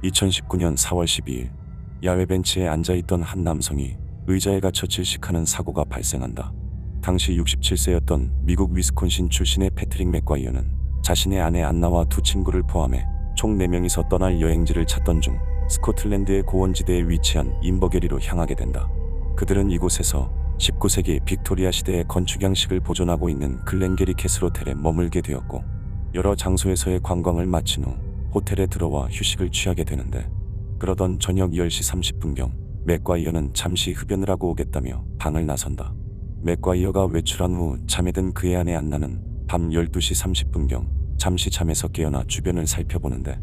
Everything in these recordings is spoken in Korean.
2019년 4월 12일 야외 벤치에 앉아있던 한 남성이 의자에 갇혀 질식하는 사고가 발생한다. 당시 67세였던 미국 위스콘신 출신의 패트릭 맥과이어는 자신의 아내 안나와 두 친구를 포함해 총 4명이서 떠날 여행지를 찾던 중 스코틀랜드의 고원지대에 위치한 인버게리로 향하게 된다. 그들은 이곳에서 19세기 빅토리아 시대의 건축 양식을 보존하고 있는 글렌게리 캐슬 호텔에 머물게 되었고, 여러 장소에서의 관광을 마친 후 호텔에 들어와 휴식을 취하게 되는데, 그러던 저녁 10시 30분경 맥과이어는 잠시 흡연을 하고 오겠다며 방을 나선다. 맥과이어가 외출한 후 잠에 든 그의 아내 안나는 밤 12시 30분경 잠시 잠에서 깨어나 주변을 살펴보는데,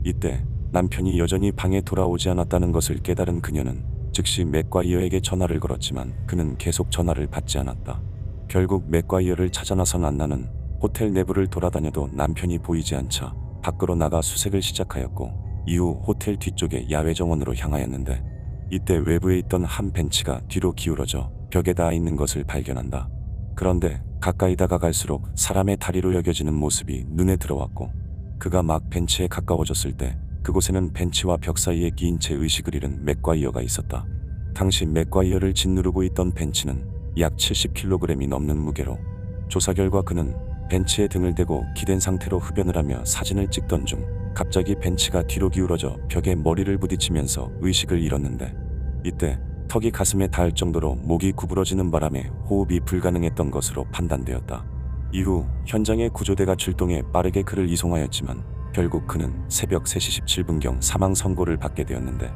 이때 남편이 여전히 방에 돌아오지 않았다는 것을 깨달은 그녀는 즉시 맥과이어에게 전화를 걸었지만 그는 계속 전화를 받지 않았다. 결국 맥과이어를 찾아 나선 안나는 호텔 내부를 돌아다녀도 남편이 보이지 않자 밖으로 나가 수색을 시작하였고, 이후 호텔 뒤쪽의 야외 정원으로 향하였는데, 이때 외부에 있던 한 벤치가 뒤로 기울어져 벽에 닿아 있는 것을 발견한다. 그런데 가까이 다가갈수록 사람의 다리로 여겨지는 모습이 눈에 들어왔고, 그가 막 벤치에 가까워졌을 때 그곳에는 벤치와 벽 사이에 끼인 채 의식을 잃은 맥과이어가 있었다. 당시 맥과이어를 짓누르고 있던 벤치는 약 70kg이 넘는 무게로, 조사 결과 그는 벤치에 등을 대고 기댄 상태로 흡연을 하며 사진을 찍던 중 갑자기 벤치가 뒤로 기울어져 벽에 머리를 부딪히면서 의식을 잃었는데, 이때 턱이 가슴에 닿을 정도로 목이 구부러지는 바람에 호흡이 불가능했던 것으로 판단되었다. 이후 현장의 구조대가 출동해 빠르게 그를 이송하였지만 결국 그는 새벽 3시 17분경 사망 선고를 받게 되었는데,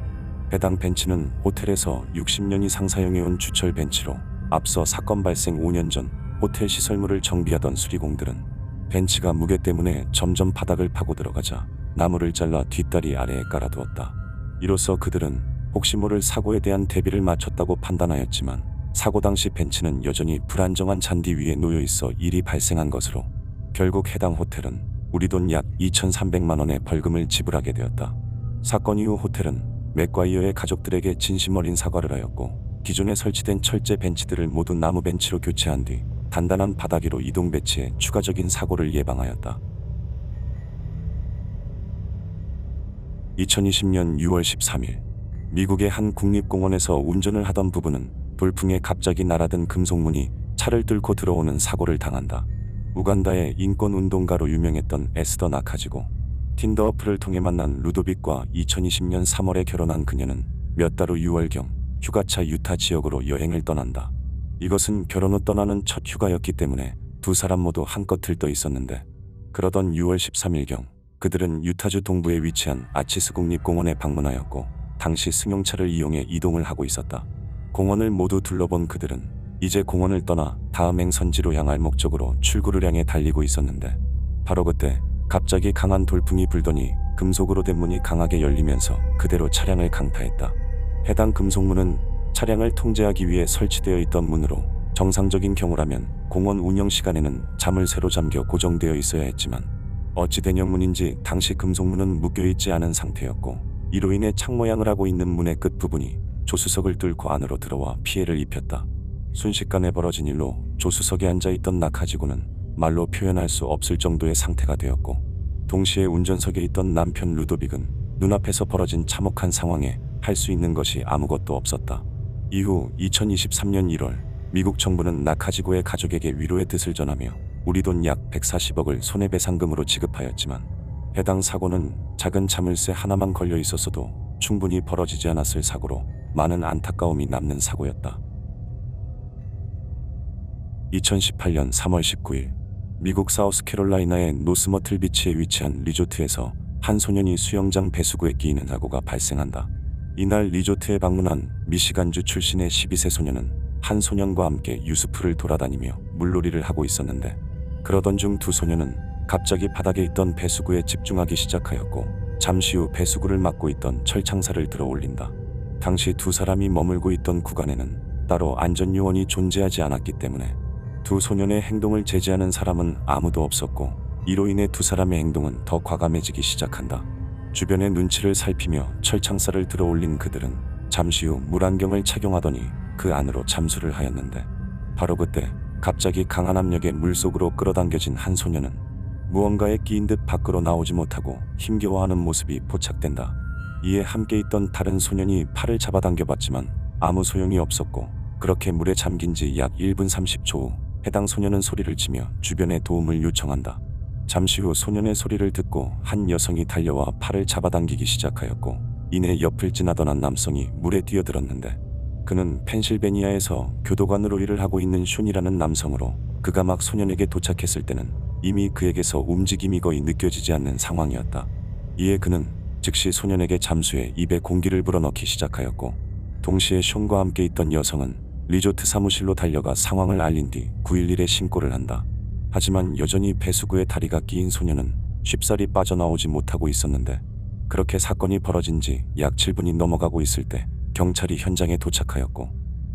해당 벤치는 호텔에서 60년 이상 사용해온 주철 벤치로, 앞서 사건 발생 5년 전 호텔 시설물을 정비하던 수리공들은 벤치가 무게 때문에 점점 바닥을 파고 들어가자 나무를 잘라 뒷다리 아래에 깔아두었다. 이로써 그들은 혹시 모를 사고에 대한 대비를 마쳤다고 판단하였지만, 사고 당시 벤치는 여전히 불안정한 잔디 위에 놓여 있어 일이 발생한 것으로 결국 해당 호텔은 우리 돈 약 2,300만 원의 벌금을 지불하게 되었다. 사건 이후 호텔은 맥과이어의 가족들에게 진심 어린 사과를 하였고, 기존에 설치된 철제 벤치들을 모두 나무 벤치로 교체한 뒤 단단한 바닥 위로 이동 배치해 추가적인 사고를 예방하였다. 2020년 6월 13일 미국의 한 국립공원에서 운전을 하던 부부는 돌풍에 갑자기 날아든 금속문이 차를 뚫고 들어오는 사고를 당한다. 우간다의 인권운동가로 유명했던 에스더 나카지고 틴더 어플을 통해 만난 루도빅과 2020년 3월에 결혼한 그녀는 몇 달 후 6월경 휴가차 유타 지역으로 여행을 떠난다. 이것은 결혼 후 떠나는 첫 휴가였기 때문에 두 사람 모두 한껏 들떠 있었는데, 그러던 6월 13일경 그들은 유타주 동부에 위치한 아치스 국립공원에 방문하였고, 당시 승용차를 이용해 이동을 하고 있었다. 공원을 모두 둘러본 그들은 이제 공원을 떠나 다음 행선지로 향할 목적으로 출구를 향해 달리고 있었는데, 바로 그때 갑자기 강한 돌풍이 불더니 금속으로 된 문이 강하게 열리면서 그대로 차량을 강타했다. 해당 금속문은 차량을 통제하기 위해 설치되어 있던 문으로, 정상적인 경우라면 공원 운영 시간에는 자물쇠로 잠겨 고정되어 있어야 했지만 어찌 된 영문인지 당시 금속문은 묶여있지 않은 상태였고, 이로 인해 창 모양을 하고 있는 문의 끝부분이 조수석을 뚫고 안으로 들어와 피해를 입혔다. 순식간에 벌어진 일로 조수석에 앉아있던 나카지고는 말로 표현할 수 없을 정도의 상태가 되었고, 동시에 운전석에 있던 남편 루도빅은 눈앞에서 벌어진 참혹한 상황에 할 수 있는 것이 아무것도 없었다. 이후 2023년 1월 미국 정부는 나카지고의 가족에게 위로의 뜻을 전하며 우리 돈 약 140억을 손해배상금으로 지급하였지만, 해당 사고는 작은 자물쇠 하나만 걸려 있었어도 충분히 벌어지지 않았을 사고로 많은 안타까움이 남는 사고였다. 2018년 3월 19일 미국 사우스캐롤라이나의 노스머틀 비치에 위치한 리조트에서 한 소년이 수영장 배수구에 끼이는 사고가 발생한다. 이날 리조트에 방문한 미시간주 출신의 12세 소년은 한 소년과 함께 유스풀을 돌아다니며 물놀이를 하고 있었는데, 그러던 중 두 소년은 갑자기 바닥에 있던 배수구에 집중하기 시작하였고, 잠시 후 배수구를 막고 있던 철창살을 들어 올린다. 당시 두 사람이 머물고 있던 구간에는 따로 안전요원이 존재하지 않았기 때문에 두 소년의 행동을 제지하는 사람은 아무도 없었고, 이로 인해 두 사람의 행동은 더 과감해지기 시작한다. 주변의 눈치를 살피며 철창살을 들어 올린 그들은 잠시 후 물안경을 착용하더니 그 안으로 잠수를 하였는데, 바로 그때 갑자기 강한 압력에 물속으로 끌어당겨진 한 소년은 무언가에 끼인 듯 밖으로 나오지 못하고 힘겨워하는 모습이 포착된다. 이에 함께 있던 다른 소년이 팔을 잡아당겨봤지만 아무 소용이 없었고, 그렇게 물에 잠긴 지 약 1분 30초 후 해당 소년은 소리를 치며 주변에 도움을 요청한다. 잠시 후 소년의 소리를 듣고 한 여성이 달려와 팔을 잡아당기기 시작하였고, 이내 옆을 지나던 한 남성이 물에 뛰어들었는데, 그는 펜실베니아에서 교도관으로 일을 하고 있는 슌이라는 남성으로, 그가 막 소년에게 도착했을 때는 이미 그에게서 움직임이 거의 느껴지지 않는 상황이었다. 이에 그는 즉시 소년에게 잠수해 입에 공기를 불어넣기 시작하였고, 동시에 숀과 함께 있던 여성은 리조트 사무실로 달려가 상황을 알린 뒤 911에 신고를 한다. 하지만 여전히 배수구에 다리가 끼인 소년은 쉽사리 빠져나오지 못하고 있었는데, 그렇게 사건이 벌어진 지 약 7분이 넘어가고 있을 때 경찰이 현장에 도착하였고,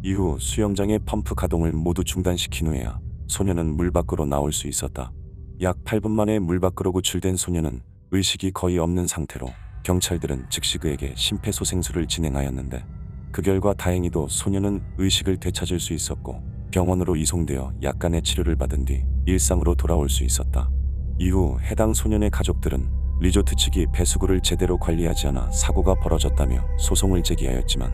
이후 수영장의 펌프 가동을 모두 중단시킨 후에야 소년은 물 밖으로 나올 수 있었다. 약 8분 만에 물 밖으로 구출된 소년은 의식이 거의 없는 상태로 경찰들은 즉시 그에게 심폐소생술을 진행하였는데, 그 결과 다행히도 소년은 의식을 되찾을 수 있었고 병원으로 이송되어 약간의 치료를 받은 뒤 일상으로 돌아올 수 있었다. 이후 해당 소년의 가족들은 리조트 측이 배수구를 제대로 관리하지 않아 사고가 벌어졌다며 소송을 제기하였지만,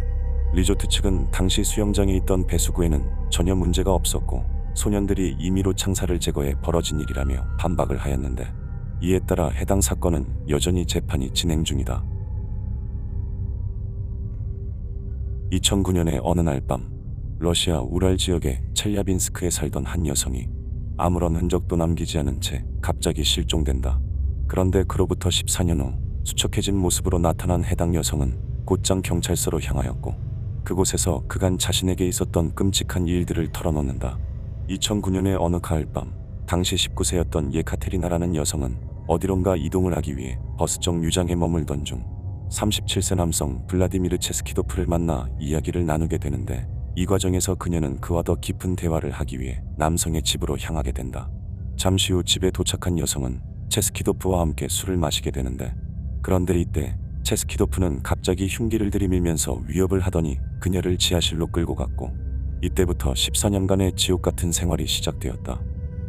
리조트 측은 당시 수영장에 있던 배수구에는 전혀 문제가 없었고 소년들이 임의로 창살을 제거해 벌어진 일이라며 반박을 하였는데, 이에 따라 해당 사건은 여전히 재판이 진행 중이다. 2009년의 어느 날 밤, 러시아 우랄 지역의 첼야빈스크에 살던 한 여성이 아무런 흔적도 남기지 않은 채 갑자기 실종된다. 그런데 그로부터 14년 후 수척해진 모습으로 나타난 해당 여성은 곧장 경찰서로 향하였고, 그곳에서 그간 자신에게 있었던 끔찍한 일들을 털어놓는다. 2009년의 어느 가을밤, 당시 19세였던 예카테리나라는 여성은 어디론가 이동을 하기 위해 버스정 유장에 머물던 중 37세 남성 블라디미르 체스키도프를 만나 이야기를 나누게 되는데, 이 과정에서 그녀는 그와 더 깊은 대화를 하기 위해 남성의 집으로 향하게 된다. 잠시 후 집에 도착한 여성은 체스키도프와 함께 술을 마시게 되는데, 그런데 이때 체스키도프는 갑자기 흉기를 들이밀면서 위협을 하더니 그녀를 지하실로 끌고 갔고, 이때부터 14년간의 지옥 같은 생활이 시작되었다.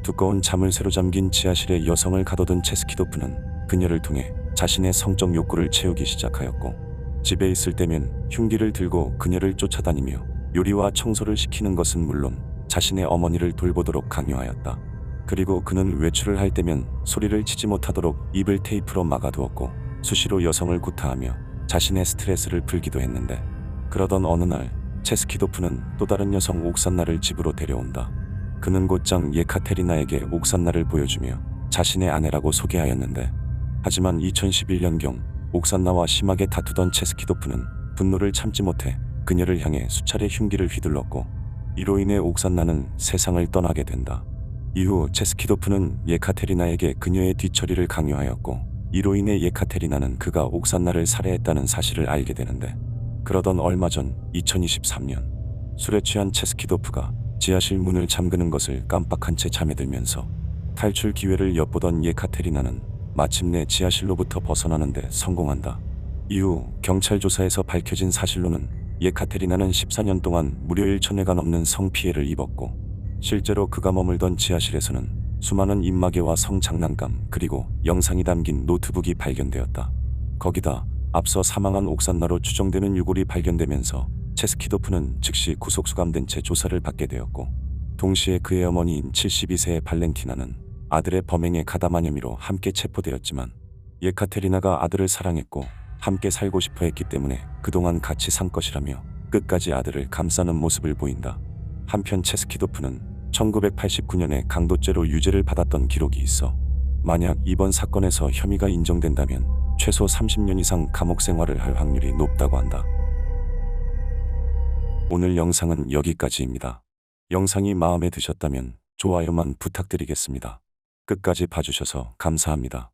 두꺼운 잠을 새로 잠긴 지하실에 여성을 가둬둔 체스키도프는 그녀를 통해 자신의 성적 욕구를 채우기 시작하였고, 집에 있을 때면 흉기를 들고 그녀를 쫓아다니며 요리와 청소를 시키는 것은 물론 자신의 어머니를 돌보도록 강요하였다. 그리고 그는 외출을 할 때면 소리를 치지 못하도록 입을 테이프로 막아두었고, 수시로 여성을 구타하며 자신의 스트레스를 풀기도 했는데, 그러던 어느 날 체스키도프는 또 다른 여성 옥산나를 집으로 데려온다. 그는 곧장 예카테리나에게 옥산나를 보여주며 자신의 아내라고 소개하였는데, 하지만 2011년경 옥산나와 심하게 다투던 체스키도프는 분노를 참지 못해 그녀를 향해 수차례 흉기를 휘둘렀고, 이로 인해 옥산나는 세상을 떠나게 된다. 이후 체스키도프는 예카테리나에게 그녀의 뒤처리를 강요하였고, 이로 인해 예카테리나는 그가 옥산나를 살해했다는 사실을 알게 되는데, 그러던 얼마 전 2023년 술에 취한 체스키도프가 지하실 문을 잠그는 것을 깜빡한 채 잠에 들면서 탈출 기회를 엿보던 예카테리나는 마침내 지하실로부터 벗어나는데 성공한다. 이후 경찰 조사에서 밝혀진 사실로는 예카테리나는 14년 동안 무려 1,000회가 넘는 성피해를 입었고, 실제로 그가 머물던 지하실에서는 수많은 입마개와 성장난감 그리고 영상이 담긴 노트북이 발견되었다. 거기다 앞서 사망한 옥산나로 추정되는 유골이 발견되면서 체스키도프는 즉시 구속수감된 채 조사를 받게 되었고, 동시에 그의 어머니인 72세의 발렌티나는 아들의 범행에 가담한 혐의로 함께 체포되었지만, 예카테리나가 아들을 사랑했고 함께 살고 싶어 했기 때문에 그동안 같이 산 것이라며 끝까지 아들을 감싸는 모습을 보인다. 한편 체스키도프는 1989년에 강도죄로 유죄를 받았던 기록이 있어 만약 이번 사건에서 혐의가 인정된다면 최소 30년 이상 감옥 생활을 할 확률이 높다고 한다. 오늘 영상은 여기까지입니다. 영상이 마음에 드셨다면 좋아요만 부탁드리겠습니다. 끝까지 봐주셔서 감사합니다.